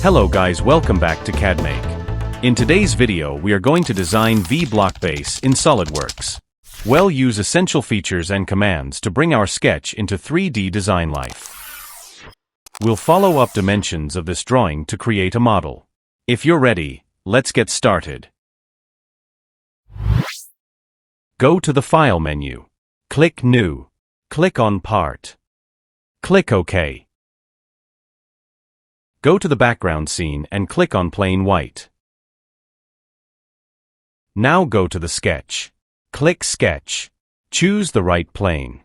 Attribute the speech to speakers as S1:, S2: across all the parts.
S1: Hello guys, welcome back to CADmake. In today's video we are going to design V-block base in SolidWorks. We'll use essential features and commands to bring our sketch into 3D design life. We'll follow up dimensions of this drawing to create a model. If you're ready, let's get started. Go to the File menu. Click New. Click on Part. Click OK. Go to the background scene and click on Plain White. Now go to the sketch. Click Sketch. Choose the right plane.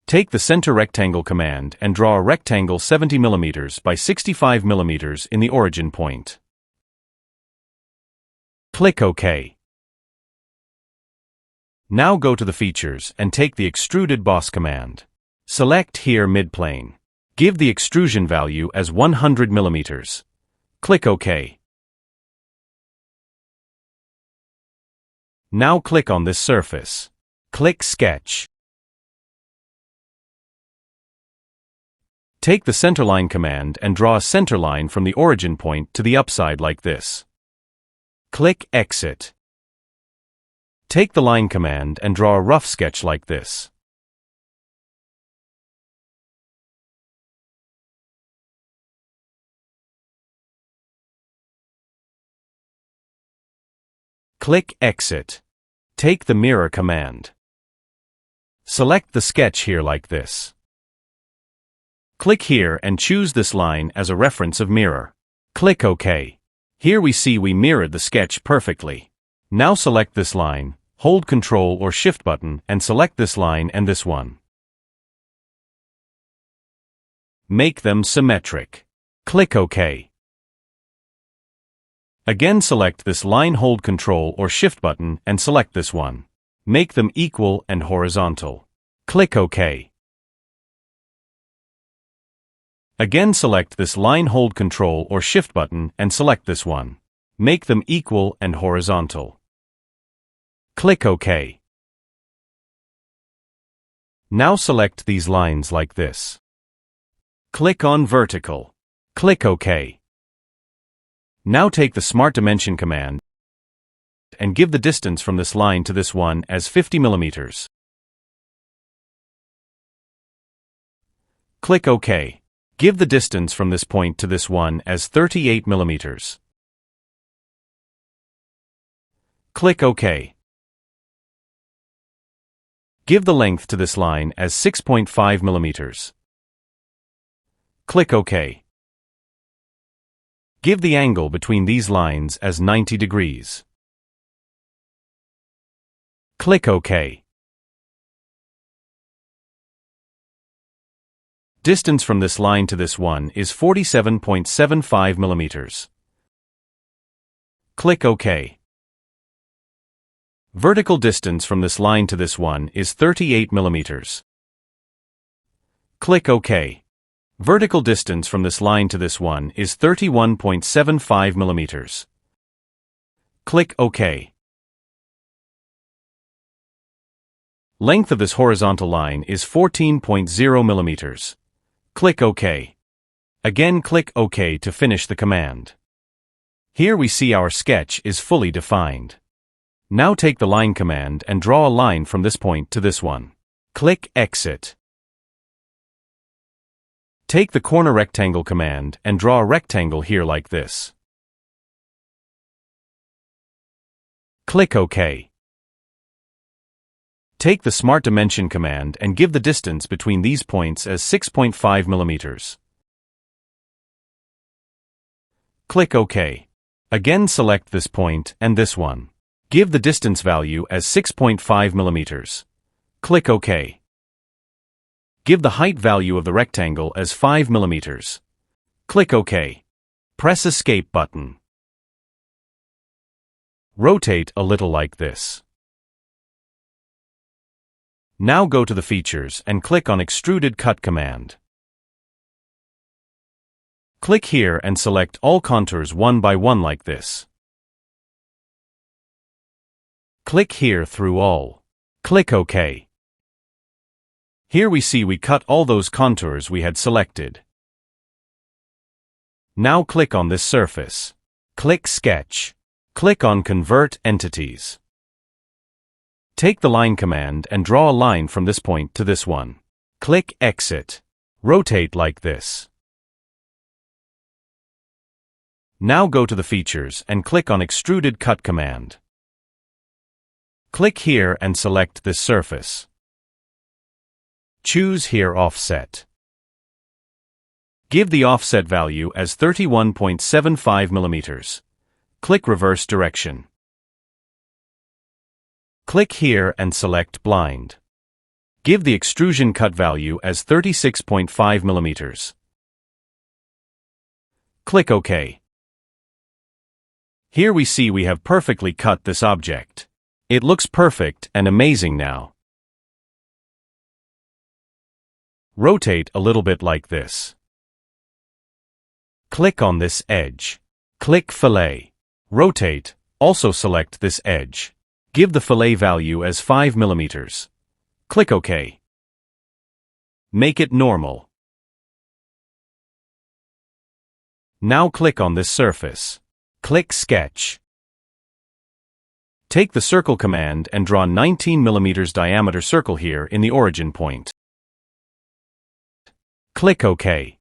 S1: Take the Center Rectangle command and draw a rectangle 70 mm by 65 mm in the origin point. Click OK. Now go to the Features and take the Extruded Boss command. Select here midplane. Give the extrusion value as 100 mm. Click OK. Now click on this surface. Click Sketch. Take the Centerline command and draw a centerline from the origin point to the upside like this. Click Exit. Take the Line command and draw a rough sketch like this. Click Exit. Take the Mirror command. Select the sketch here like this. Click here and choose this line as a reference of mirror. Click OK. Here we see we mirrored the sketch perfectly. Now select this line, hold Ctrl or Shift button and select this line and this one. Make them symmetric. Click OK. Again select this line, hold Ctrl or Shift button and select this one. Make them equal and horizontal. Click OK. Again select this line, hold Ctrl or Shift button and select this one. Make them equal and horizontal. Click OK. Now select these lines like this. Click on Vertical. Click OK. Now take the Smart Dimension command and give the distance from this line to this one as 50 mm. Click OK. Give the distance from this point to this one as 38 mm. Click OK. Give the length to this line as 6.5 mm. Click OK. Give the angle between these lines as 90 degrees. Click OK. Distance from this line to this one is 47.75 mm. Click OK. Vertical distance from this line to this one is 38 mm. Click OK. Vertical distance from this line to this one is 31.75 mm. Click OK. Length of this horizontal line is 14.0 mm. Click OK. Again click OK to finish the command. Here we see our sketch is fully defined. Now take the Line command and draw a line from this point to this one. Click Exit. Take the Corner Rectangle command and draw a rectangle here like this. Click OK. Take the Smart Dimension command and give the distance between these points as 6.5 mm. Click OK. Again select this point and this one. Give the distance value as 6.5 mm. Click OK. Give the height value of the rectangle as 5 mm. Click OK. Press Escape button. Rotate a little like this. Now go to the Features and click on Extruded Cut command. Click here and select all contours one by one like this. Click here through all. Click OK. Here we see we cut all those contours we had selected. Now click on this surface. Click Sketch. Click on Convert Entities. Take the Line command and draw a line from this point to this one. Click Exit. Rotate like this. Now go to the Features and click on Extruded Cut command. Click here and select this surface. Choose here Offset. Give the offset value as 31.75 mm. Click Reverse Direction. Click here and select Blind. Give the extrusion cut value as 36.5 mm. Click OK. Here we see we have perfectly cut this object. It looks perfect and amazing now. Rotate a little bit like this. Click on this edge. Click Fillet. Rotate, also select this edge. Give the fillet value as 5 mm. Click OK. Make it normal. Now click on this surface. Click Sketch. Take the Circle command and draw 19 mm diameter circle here in the origin point. Click OK.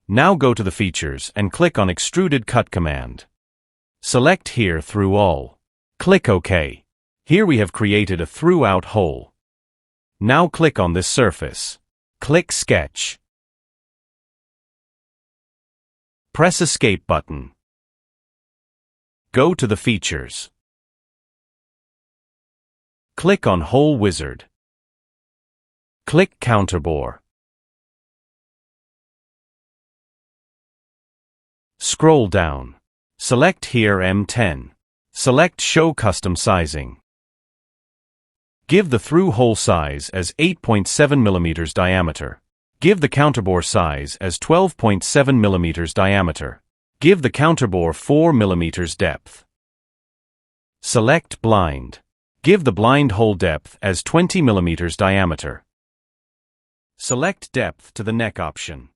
S1: Now go to the Features and click on Extruded Cut command. Select here Through All. Click OK. Here we have created a throughout hole. Now click on this surface. Click Sketch. Press Escape button. Go to the Features. Click on Hole Wizard. Click Counterbore. Scroll down. Select here M10. Select Show Custom Sizing. Give the through hole size as 8.7 mm diameter. Give the counterbore size as 12.7 mm diameter. Give the counterbore 4 mm depth. Select Blind. Give the blind hole depth as 20 mm diameter. Select Depth to the neck option.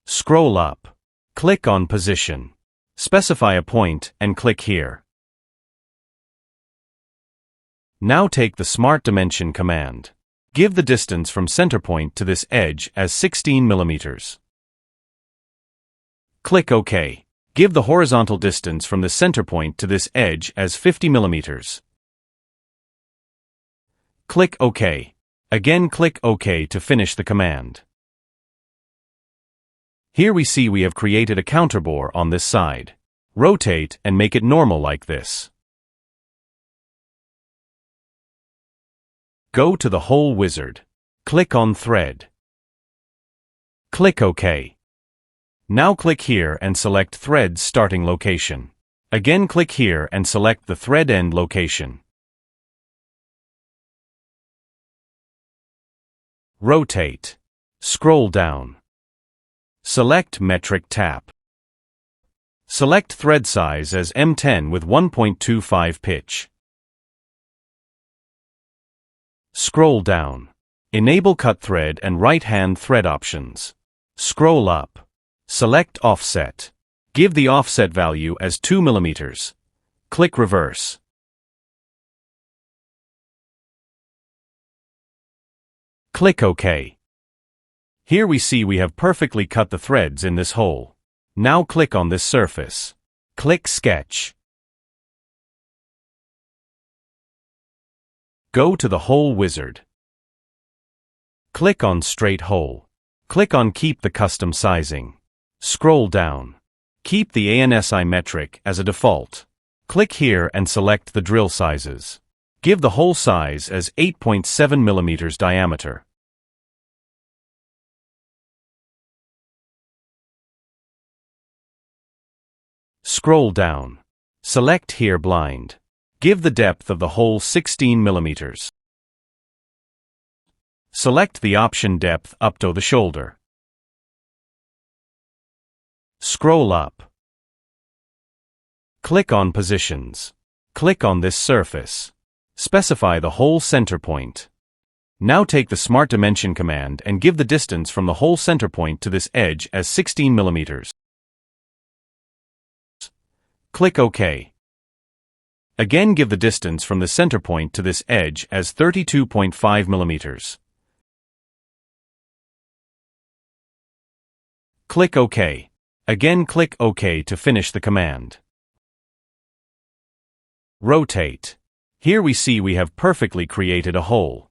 S1: Scroll up. Click on Position. Specify a point and click here. Now take the Smart Dimension command. Give the distance from center point to this edge as 16 mm. Click OK. Give the horizontal distance from the center point to this edge as 50 mm. Click OK. Again click OK to finish the command. Here we see we have created a counterbore on this side. Rotate and make it normal like this. Go to the Hole Wizard. Click on Thread. Click OK. Now click here and select Thread Starting Location. Again click here and select the thread end location. Rotate. Scroll down. Select Metric Tap. Select thread size as M10 with 1.25 pitch. Scroll down. Enable Cut Thread and Right-Hand Thread options. Scroll up. Select Offset. Give the offset value as 2 mm. Click Reverse. Click OK. Here we see we have perfectly cut the threads in this hole. Now click on this surface. Click Sketch. Go to the Hole Wizard. Click on Straight Hole. Click on Keep the Custom Sizing. Scroll down. Keep the ANSI metric as a default. Click here and select the drill sizes. Give the hole size as 8.7 mm diameter. Scroll down. Select here Blind. Give the depth of the hole 16 mm. Select the option Depth up to the shoulder. Scroll up. Click on Positions. Click on this surface. Specify the hole center point. Now take the Smart Dimension command and give the distance from the hole center point to this edge as 16 millimeters. Click OK. Again, give the distance from the center point to this edge as 32.5 millimeters. Click OK. Again, click OK to finish the command. Rotate. Here we see we have perfectly created a hole.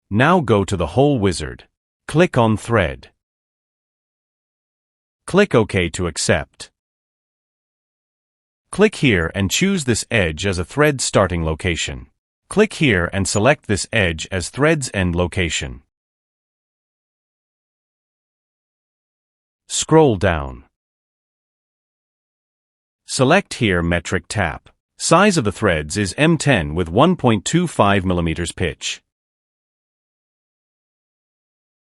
S1: Now go to the hole wizard. Click on Thread. Click OK to accept. Click here and choose this edge as a thread starting location. Click here and select this edge as thread's end location. Scroll down. Select here metric tap. Size of the threads is M10 with 1.25 mm pitch.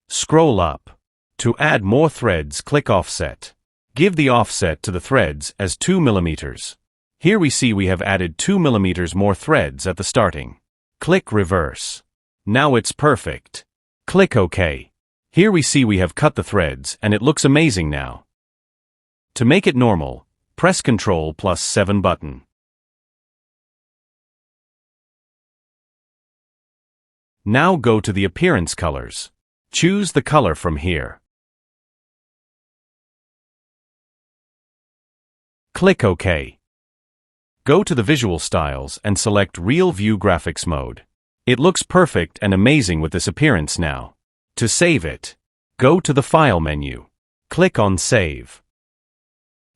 S1: Scroll up. To add more threads, click Offset. Give the offset to the threads as 2 mm. Here we see we have added 2 mm more threads at the starting. Click Reverse. Now it's perfect. Click OK. Here we see we have cut the threads and it looks amazing now. To make it normal, press Ctrl+7 button. Now go to the Appearance colors. Choose the color from here. Click OK. Go to the Visual Styles and select Real View Graphics Mode. It looks perfect and amazing with this appearance now. To save it, go to the File menu. Click on Save.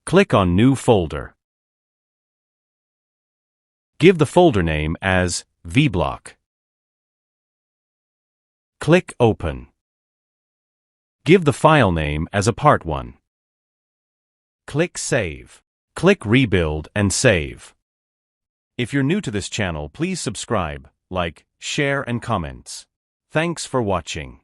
S1: Click on New Folder. Give the folder name as VBlock. Click Open. Give the file name as a Part 1. Click Save. Click Rebuild and save. If you're new to this channel, please subscribe, like, share and comments. Thanks for watching.